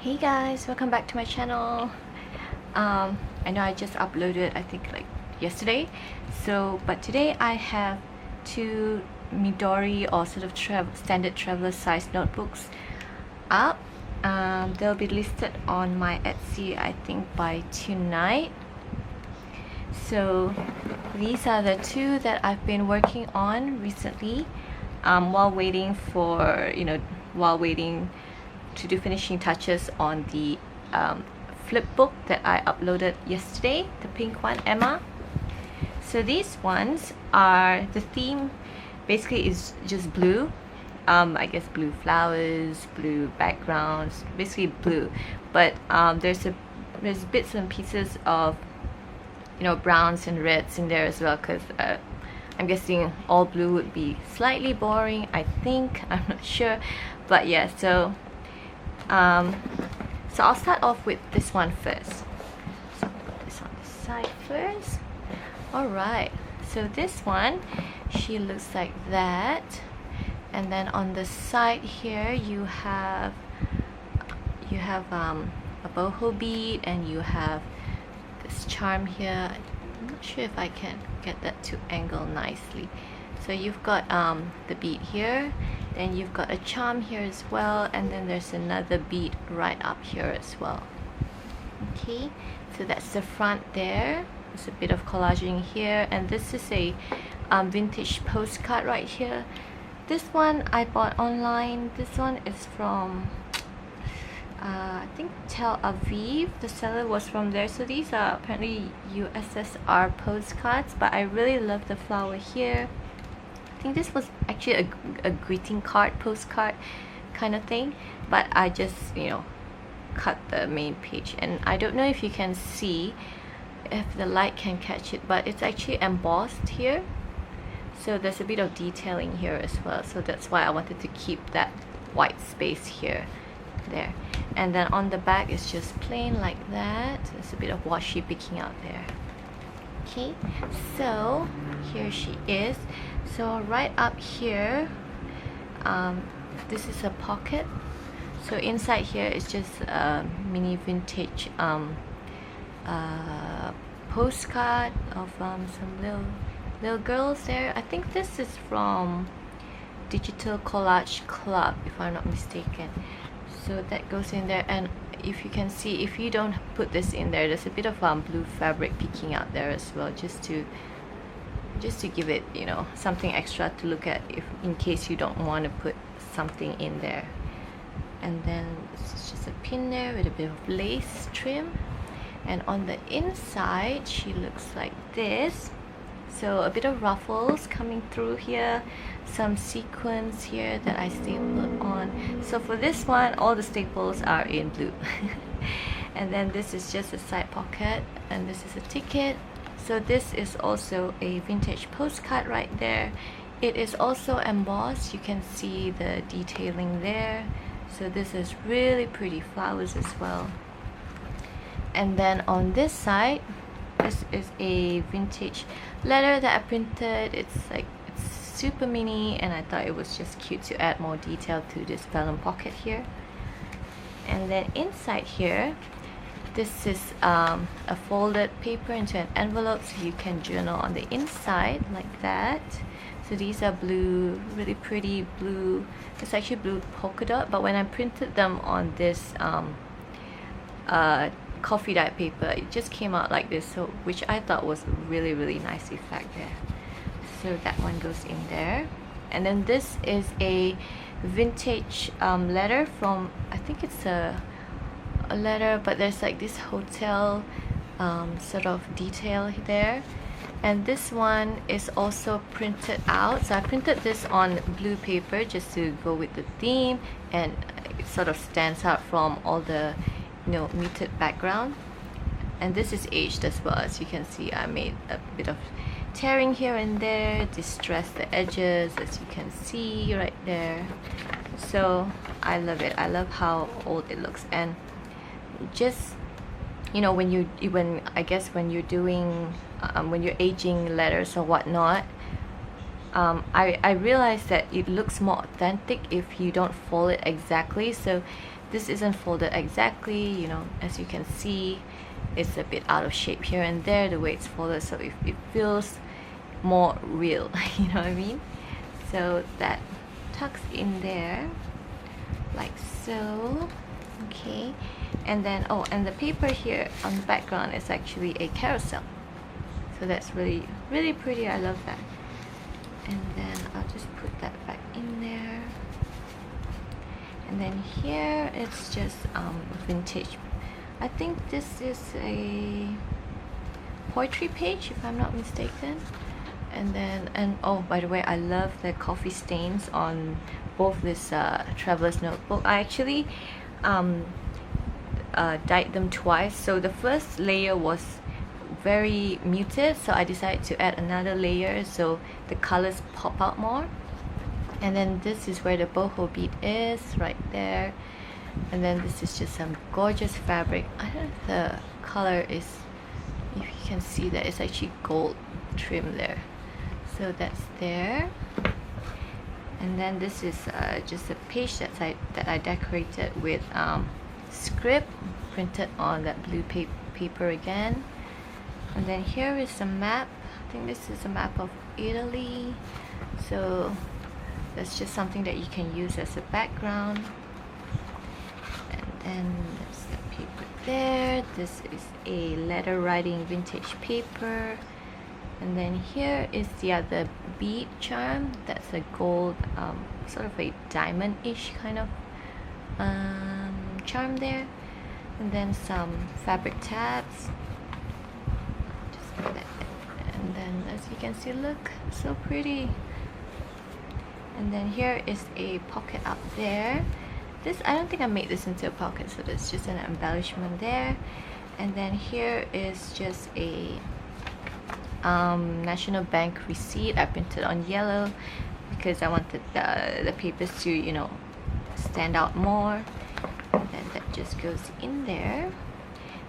Hey guys, welcome back to my channel. I know I just uploaded I think like yesterday, but today I have two midori or sort of standard traveler size notebooks up. They'll be listed on my Etsy I think by tonight. So these are the two that I've been working on recently, while waiting to do finishing touches on the flip book that I uploaded yesterday, the pink one, Emma. So these ones are, the theme basically is just blue. I guess blue flowers, blue backgrounds, basically blue, but there's bits and pieces of browns and reds in there as well, because I'm guessing all blue would be slightly boring, I think. I'm not sure, but yeah, so I'll start off with this one first. So put this on the side first. Alright, so this one, she looks like that, and then on the side here you have a boho bead, and you have this charm here. I'm not sure if I can get that to angle nicely. So you've got the bead here, then you've got a charm here as well, and then there's another bead right up here as well. Okay, so that's the front there. There's a bit of collaging here, and this is a vintage postcard right here. This one I bought online. This one is from I think Tel Aviv. The seller was from there. So these are apparently USSR postcards, but I really love the flower here. I think this was actually a greeting card, postcard kind of thing, but I just cut the main page, and I don't know if you can see, if the light can catch it, but it's actually embossed here, so there's a bit of detailing here as well, so that's why I wanted to keep that white space here, there. And then on the back it's just plain like that. There's a bit of washi picking out there. Okay, so here she is. So right up here, this is a pocket. So inside here is just a mini vintage postcard of some little girls there. I think this is from Digital Collage Club, if I'm not mistaken. So that goes in there, and if you can see, if you don't put this in there, there's a bit of blue fabric peeking out there as well, just to give it something extra to look at, if in case you don't want to put something in there. And then this is just a pin there with a bit of lace trim, and on the inside she looks like this. So a bit of ruffles coming through here, some sequins here that I stapled on. So for this one, all the staples are in blue. And then this is just a side pocket, and this is a ticket. So this is also a vintage postcard right there. It is also embossed. You can see the detailing there. So this is really pretty flowers as well. And then on this side, this is a vintage letter that I printed. It's super mini, and I thought it was just cute to add more detail to this vellum pocket here. And then inside here, this is a folded paper into an envelope, so you can journal on the inside like that. So these are blue, really pretty blue. It's actually blue polka dot, but when I printed them on this coffee dye paper, it just came out like this, so which I thought was a really nice effect there. So that one goes in there. And then this is a vintage letter from, I think it's a letter, but there's like this hotel sort of detail there. And this one is also printed out. So I printed this on blue paper just to go with the theme, and it sort of stands out from all the muted background. And this is aged as well. As you can see, I made a bit of tearing here and there, distressed the edges, as you can see right there. So I love it. I love how old it looks. And just when you're doing when you're aging letters or whatnot, I realized that it looks more authentic if you don't fold it exactly. So this isn't folded exactly, you know, as you can see it's a bit out of shape here and there the way it's folded, so it feels more real. You know what I mean? So that tucks in there like so. Okay, and then oh, and the paper here on the background is actually a carousel, so that's really pretty. I love that. And then I'll just put that back in there. And then here it's just vintage. I think this is a poetry page if I'm not mistaken. And then, and oh, by the way, I love the coffee stains on both this traveler's notebook. I actually dyed them twice. So the first layer was very muted, so I decided to add another layer so the colors pop out more. And then this is where the boho bead is, right there. And then this is just some gorgeous fabric. I don't know if the color is, if you can see that it's actually gold trim there. So that's there. And then this is just a page that I decorated with script printed on that blue paper again. And then here is a map. I think this is a map of Italy. So that's just something that you can use as a background. And then there's the paper there. This is a letter writing vintage paper. And then here is the other bead charm. That's a gold, sort of a diamond-ish kind of charm there. And then some fabric tabs. Just put that there. And then as you can see, look, so pretty. And then here is a pocket up there. This, I don't think I made this into a pocket, so that's just an embellishment there. And then here is just a National Bank receipt. I printed on yellow because I wanted the papers to, you know, stand out more. And then that just goes in there.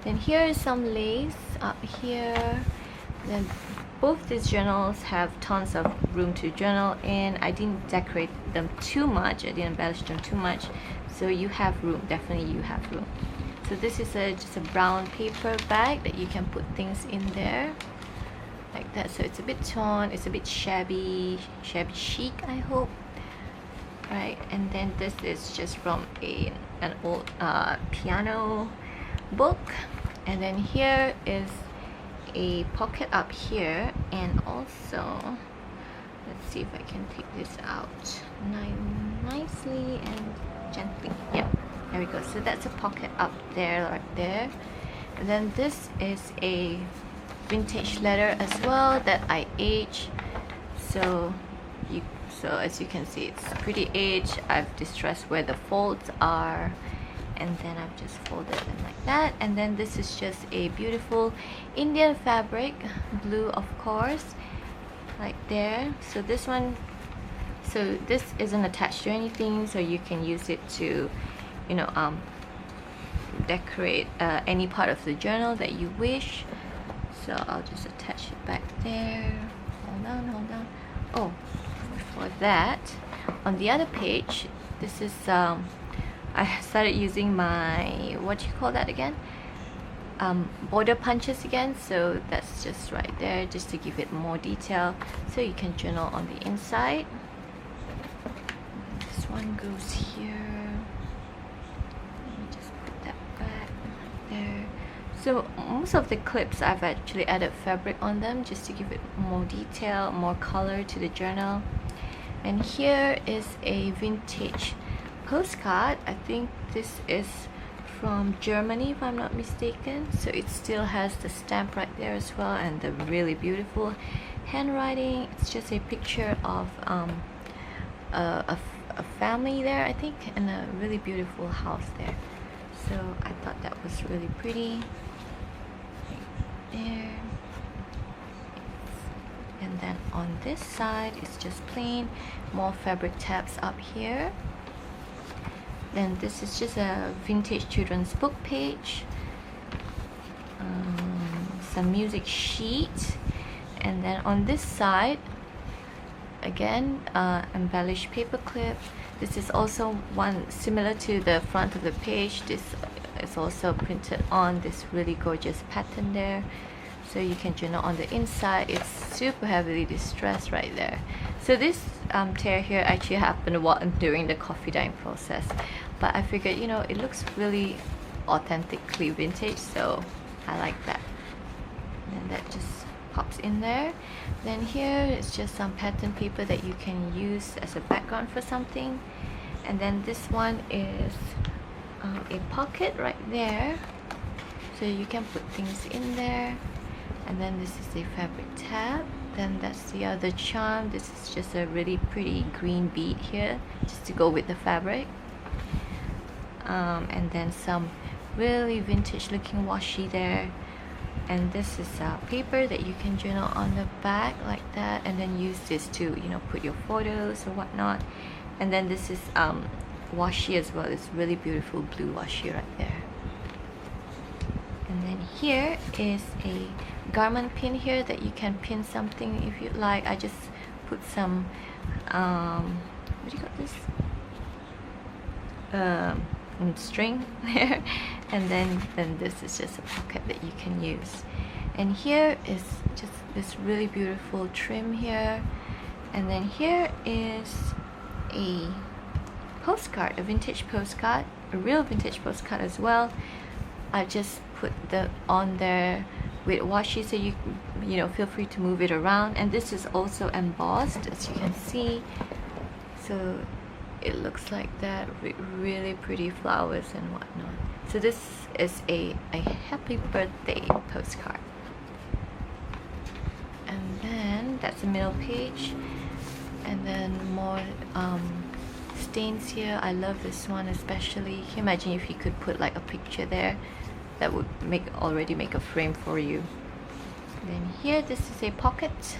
Then here is some lace up here. Then both these journals have tons of room to journal in. I didn't decorate them too much, I didn't embellish them too much, so you have room, definitely you have room. So this is just a brown paper bag that you can put things in there like that. So it's a bit torn, it's a bit shabby chic, I hope. Right, and then this is just from an old piano book. And then here is a pocket up here, and also let's see if I can take this out nicely and gently. Yeah, there we go. So that's a pocket up there, right there. And then this is a vintage letter as well that I aged. So as you can see, it's pretty aged. I've distressed where the folds are, and then I've just folded them like that. And then this is just a beautiful Indian fabric, blue of course, right there. So this one, so this isn't attached to anything, so you can use it to, you know, decorate any part of the journal that you wish. So I'll just attach it back there. Hold on. Oh, before that, on the other page, this is I started using my, what do you call that again? Border punches again. So that's just right there, just to give it more detail, so you can journal on the inside. This one goes here. Let me just put that back there. So most of the clips I've actually added fabric on them just to give it more detail, more color to the journal. And here is a vintage postcard. I think this is from Germany if I'm not mistaken. So it still has the stamp right there as well, and the really beautiful handwriting. It's just a picture of a family there, I think, and a really beautiful house there. So I thought that was really pretty. Right there. And then on this side it's just plain, more fabric tabs up here. Then this is just a vintage children's book page, some music sheet, and then on this side again embellished paper clip, This is also one similar to the front of the page. This is also printed on this really gorgeous pattern there, so you can journal on the inside. It's super heavily distressed right there. So this tear here actually happened during the coffee dyeing process, but I figured, you know, it looks really authentically vintage, so I like that. And that just pops in there. Then here is just some pattern paper that you can use as a background for something. And then this one is a pocket right there, so you can put things in there. And then this is a fabric tab. Then that's the other charm. This is just a really pretty green bead here, just to go with the fabric. And then some really vintage looking washi there. And this is paper that you can journal on the back like that, and then use this to, you know, put your photos or whatnot. And then this is washi as well. It's really beautiful blue washi right there. And then here is a garment pin here that you can pin something if you like. I just put some what do you call this, string there. And then this is just a pocket that you can use. And here is just this really beautiful trim here. And then here is a postcard, a vintage postcard, a real vintage postcard as well. I just put the on there with washi, so you know, feel free to move it around. And this is also embossed, as you can see, so it looks like that with really pretty flowers and whatnot. So this is a happy birthday postcard. And then that's the middle page. And then more stains here. I love this one especially. Can you imagine if you could put like a picture there? That would already make a frame for you. Then here, this is a pocket,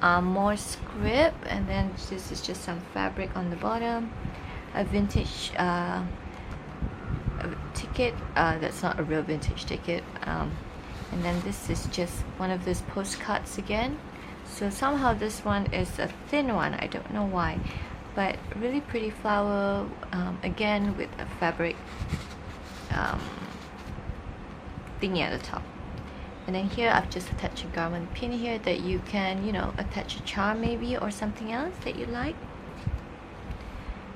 more script, and then this is just some fabric on the bottom, a vintage ticket. That's not a real vintage ticket. And then this is just one of those postcards again. So somehow this one is a thin one. I don't know why, but really pretty flower, again with a fabric thingy at the top. And then here I've just attached a garment pin here that you can, you know, attach a charm maybe or something else that you like.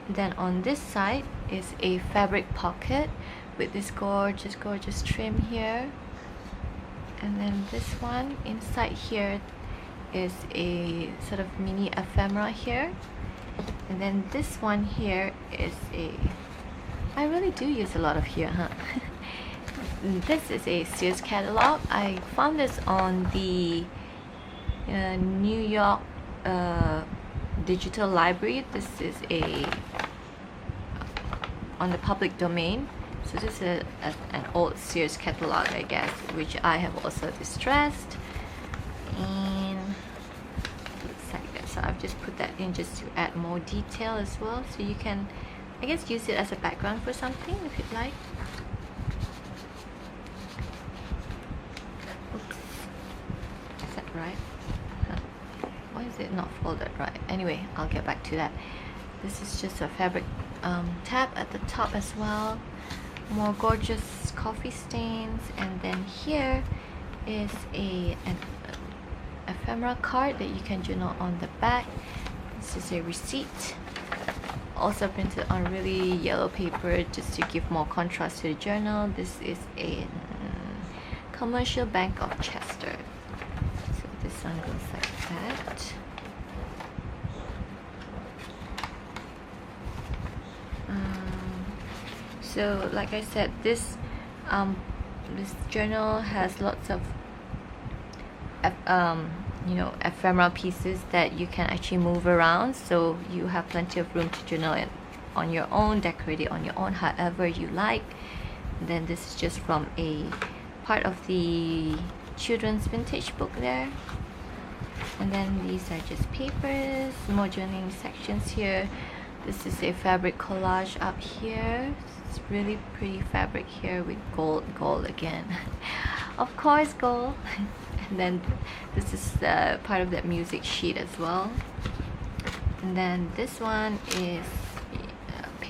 Then on this side is a fabric pocket with this gorgeous trim here. And then this one inside here is a sort of mini ephemera here. And then this one here is I really do use a lot of here, huh? This is a Sears catalog. I found this on the New York Digital Library. This is on the public domain. So this is an old Sears catalog, I guess, which I have also distressed. And looks like that. So I've just put that in just to add more detail as well. So you can, I guess, use it as a background for something if you'd like. Right? Huh. Why is it not folded right? Anyway, I'll get back to that. This is just a fabric tab at the top as well. More gorgeous coffee stains. And then here is an ephemera card that you can journal on the back. This is a receipt, also printed on really yellow paper just to give more contrast to the journal. This is a Commercial Bank of Chester. This one goes like that. So like I said, this journal has lots of you know, ephemera pieces that you can actually move around, so you have plenty of room to journal it on your own, decorate it on your own however you like. And then this is just from a part of the children's vintage book there. And then these are just papers, more journaling sections here. This is a fabric collage up here. It's really pretty fabric here with gold again. Of course, gold. And then this is part of that music sheet as well. And then this one is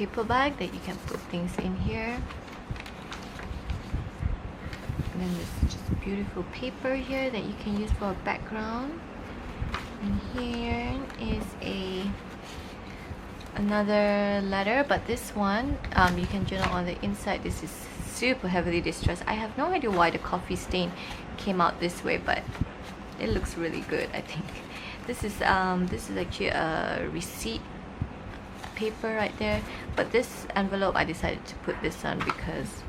paper bag that you can put things in here. And then there's just beautiful paper here that you can use for a background. And here is another letter, but this one you can journal on the inside. This is super heavily distressed. I have no idea why the coffee stain came out this way, but it looks really good, I think. This is actually a receipt paper right there, but this envelope I decided to put this on because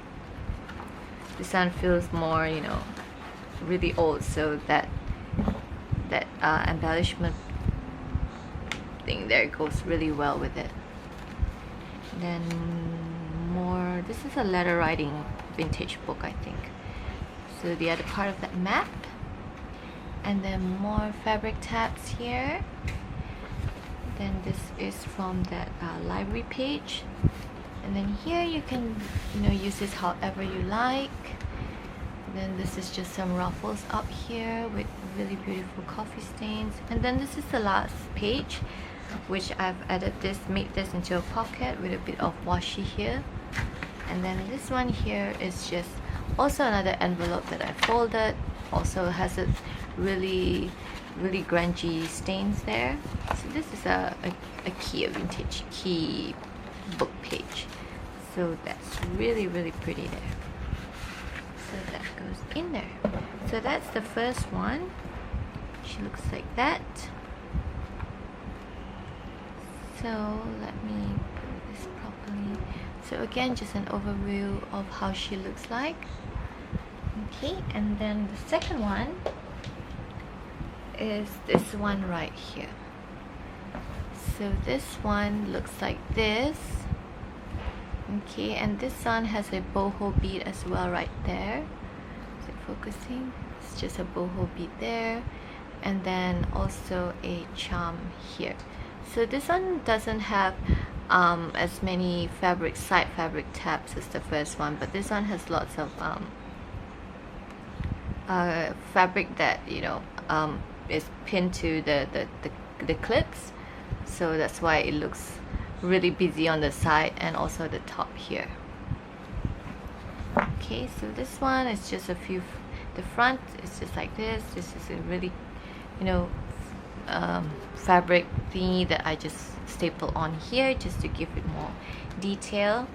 this one feels more, you know, really old, so that embellishment thing there goes really well with it. Then more, this is a letter writing vintage book, I think. So the other part of that map, and then more fabric tabs here. Then this is from that library page, and then here you can, you know, use this however you like. Then this is just some ruffles up here with really beautiful coffee stains. And then this is the last page, which I've added this, made this into a pocket with a bit of washi here. And then this one here is just also another envelope that I folded. Also has a really grungy stains there. So this is a vintage key book page. So that's really pretty there. So that goes in there. So that's the first one. She looks like that. So let me put this properly. So again, just an overview of how she looks like. Okay, and then the second one is this one right here. So this one looks like this. Okay, and this one has a boho bead as well right there. Is it focusing? It's just a boho bead there, and then also a charm here. So this one doesn't have as many side fabric tabs as the first one, but this one has lots of fabric that, you know, is pinned to the clips, so that's why it looks really busy on the side and also the top here. Okay, so this one is just a few, the front is just like this. This is a really, you know, fabric thingy that I just staple on here just to give it more detail.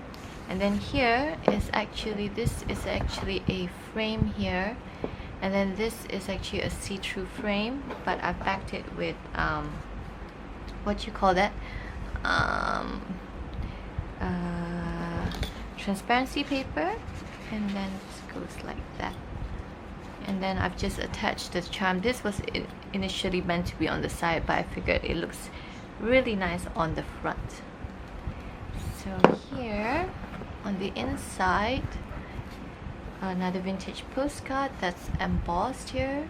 And then here is actually, this is actually a frame here, and then this is actually a see-through frame, but I've backed it with what you call that, transparency paper, and then it goes like that. And then I've just attached the charm. This was initially meant to be on the side, but I figured it looks really nice on the front. So here on the inside, another vintage postcard that's embossed here.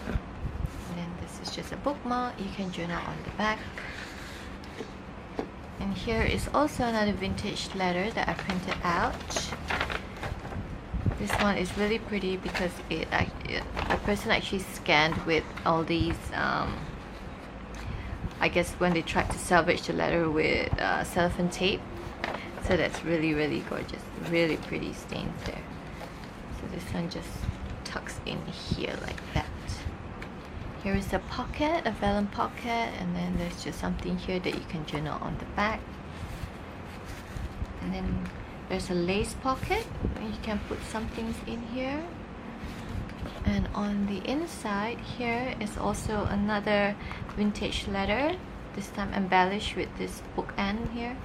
And then this is just a bookmark. You can journal on the back. And here is also another vintage letter that I printed out. This one is really pretty because a person actually scanned with all these, I guess when they tried to salvage the letter with cellophane tape. So that's really gorgeous, really pretty stains there. So this one just tucks in here like that. Here is a pocket, a vellum pocket, and then there's just something here that you can journal on the back. And then there's a lace pocket, and you can put some things in here. And on the inside here is also another vintage letter, this time embellished with this bookend here.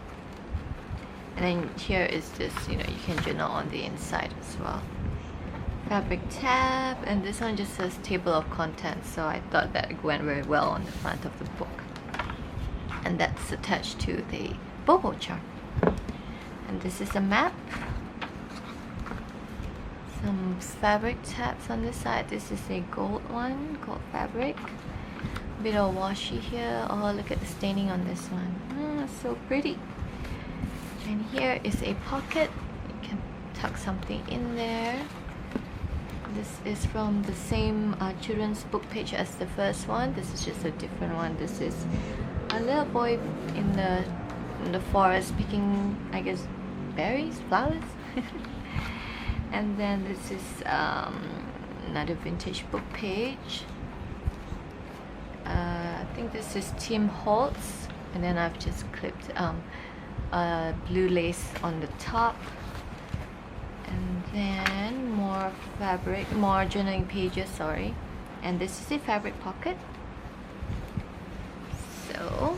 And then here is this, you know, you can journal on the inside as well. Fabric tab, and this one just says table of contents, so I thought that went very well on the front of the book. And that's attached to the boho charm. And this is a map. Some fabric tabs on this side. This is a gold one, gold fabric. Bit of washi here. Oh, look at the staining on this one. So pretty. And here is a pocket. You can tuck something in there. This is from the same children's book page as the first one. This is just a different one. This is a little boy in the in the forest picking, I guess, berries, flowers. And then this is another vintage book page. I think this is Tim Holtz, and then I've just clipped blue lace on the top. And then more fabric, more journaling pages, sorry. And this is a fabric pocket. So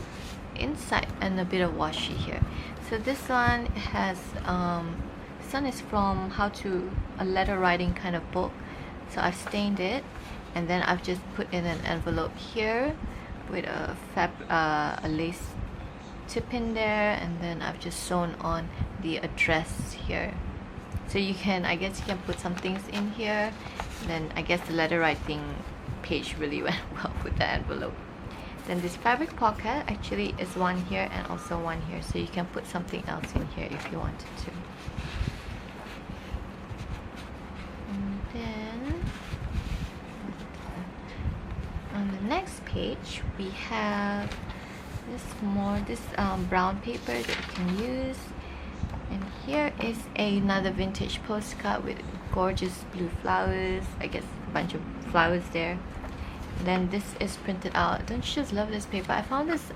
inside, and a bit of washi here. So this one has this one is from how to a letter writing kind of book. So I've stained it, and then I've just put in an envelope here with a lace tip in there, and then I've just sewn on the address here. So you can, I guess you can put some things in here. Then I guess the letter writing page really went well with the envelope. Then this fabric pocket actually is one here and also one here, so you can put something else in here if you wanted to. And then on the next page we have this brown paper that you can use. And here is another vintage postcard with gorgeous blue flowers, I guess a bunch of flowers there. Then this is printed out. Don't you just love this paper? I found this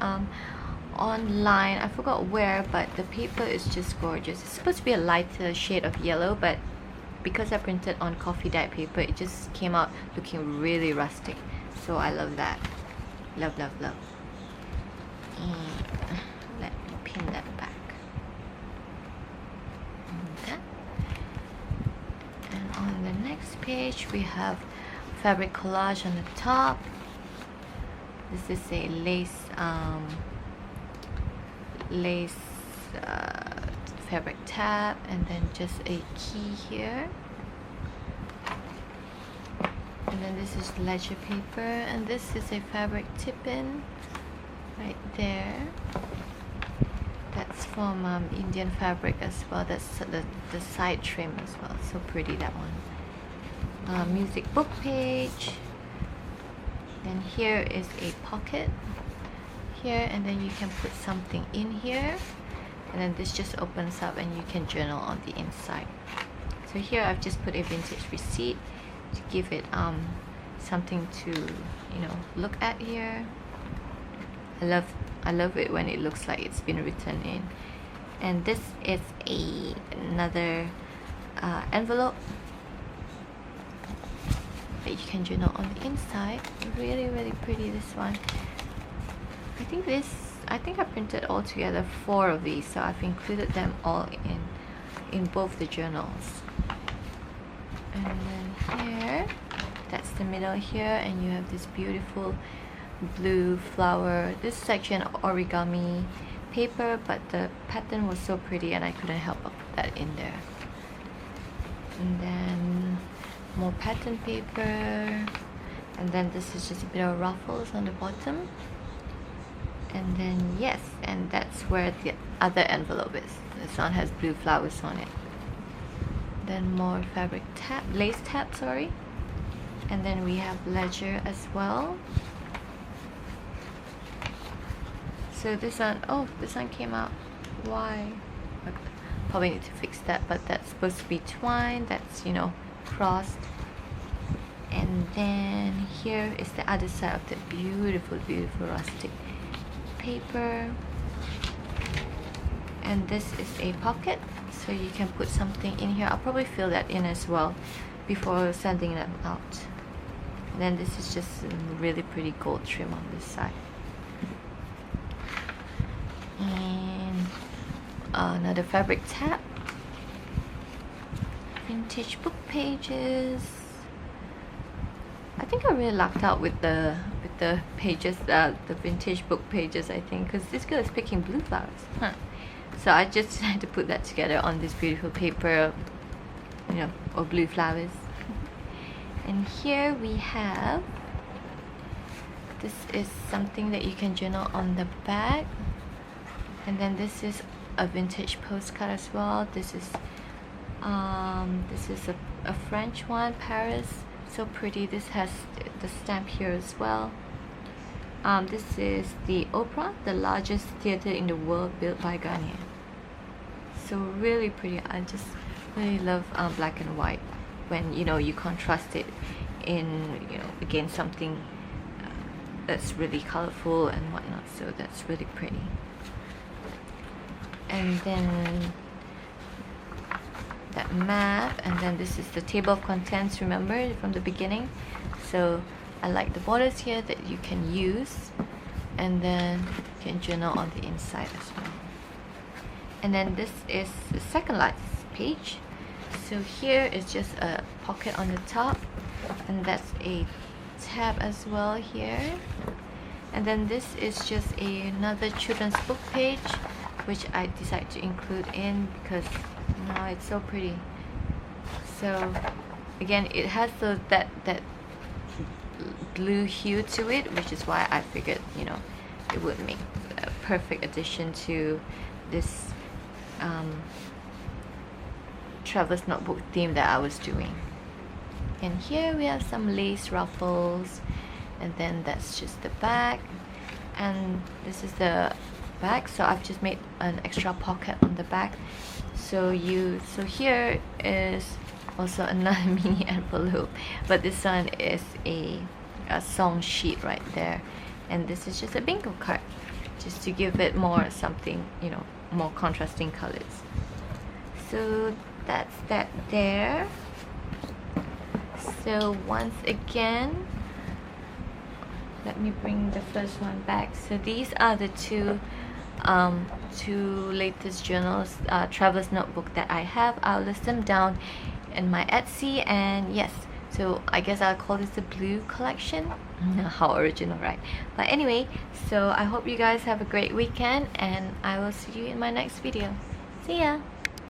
online, I forgot where, but the paper is just gorgeous. It's supposed to be a lighter shade of yellow, but because I printed on coffee dyed paper, it just came out looking really rustic. So I love that. Love, love, love. And let me pin that back. And on the next page we have fabric collage on the top. This is a lace fabric tab, and then just a key here. And then this is ledger paper, and this is a fabric tip-in right there. That's from Indian fabric as well. That's the side trim as well. So pretty, that one. Music book page. Then here is a pocket here, and then you can put something in here, and then this just opens up and you can journal on the inside. So here I've just put a vintage receipt to give it something to, you know, look at here. I love it when it looks like it's been written in. And this is another envelope that you can journal on the inside. Really, really pretty, this one. I think I printed all together 4 of these, so I've included them all in both the journals. And then here, that's the middle here, and you have this beautiful blue flower. This is actually an origami paper, but the pattern was so pretty and I couldn't help but put that in there. And then more pattern paper, and then this is just a bit of ruffles on the bottom. And then yes, and that's where the other envelope is. This one has blue flowers on it. Then more fabric tab, lace tab, sorry. And then we have ledger as well. So this one, oh, this one came out. Why? Probably need to fix that, but that's supposed to be twine. That's, you know, crossed. And then here is the other side of the beautiful, beautiful rustic paper. And this is a pocket, so you can put something in here. I'll probably fill that in as well before sending them out. And then this is just a really pretty gold trim on this side. And another fabric tab, vintage book pages. I think I really lucked out with the pages, the vintage book pages, I think, because this girl is picking blue flowers. So I just had to put that together on this beautiful paper, you know, of blue flowers. And here we have, this is something that you can journal on the back. And then this is a vintage postcard as well. This is a French one, Paris. So pretty. This has the stamp here as well. This is the Opera, the largest theater in the world, built by Garnier. So really pretty. I just really love black and white when you contrast it in against something that's really colorful and whatnot. So that's really pretty. And then that map, and then this is the table of contents, remember from the beginning. So I like the borders here that you can use, and then you can journal on the inside as well. And then this is the second last page. So here is just a pocket on the top, and that's a tab as well here. And then this is just another children's book page, which I decided to include in because it's so pretty. So again, it has that blue hue to it, which is why I figured it would make a perfect addition to this traveler's notebook theme that I was doing. And here we have some lace ruffles, and then that's just the back, and this is the back. So I've just made an extra pocket on the back. So here is also another mini envelope, but this one is a song sheet right there, and this is just a bingo card, just to give it more something, more contrasting colors. So that's that there. So once again, let me bring the first one back. So these are the two latest journals, traveler's notebook that I have. I'll list them down in my Etsy, and yes, so I guess I'll call this the blue collection. How original, right? But anyway, so I hope you guys have a great weekend, and I will see you in my next video. See ya!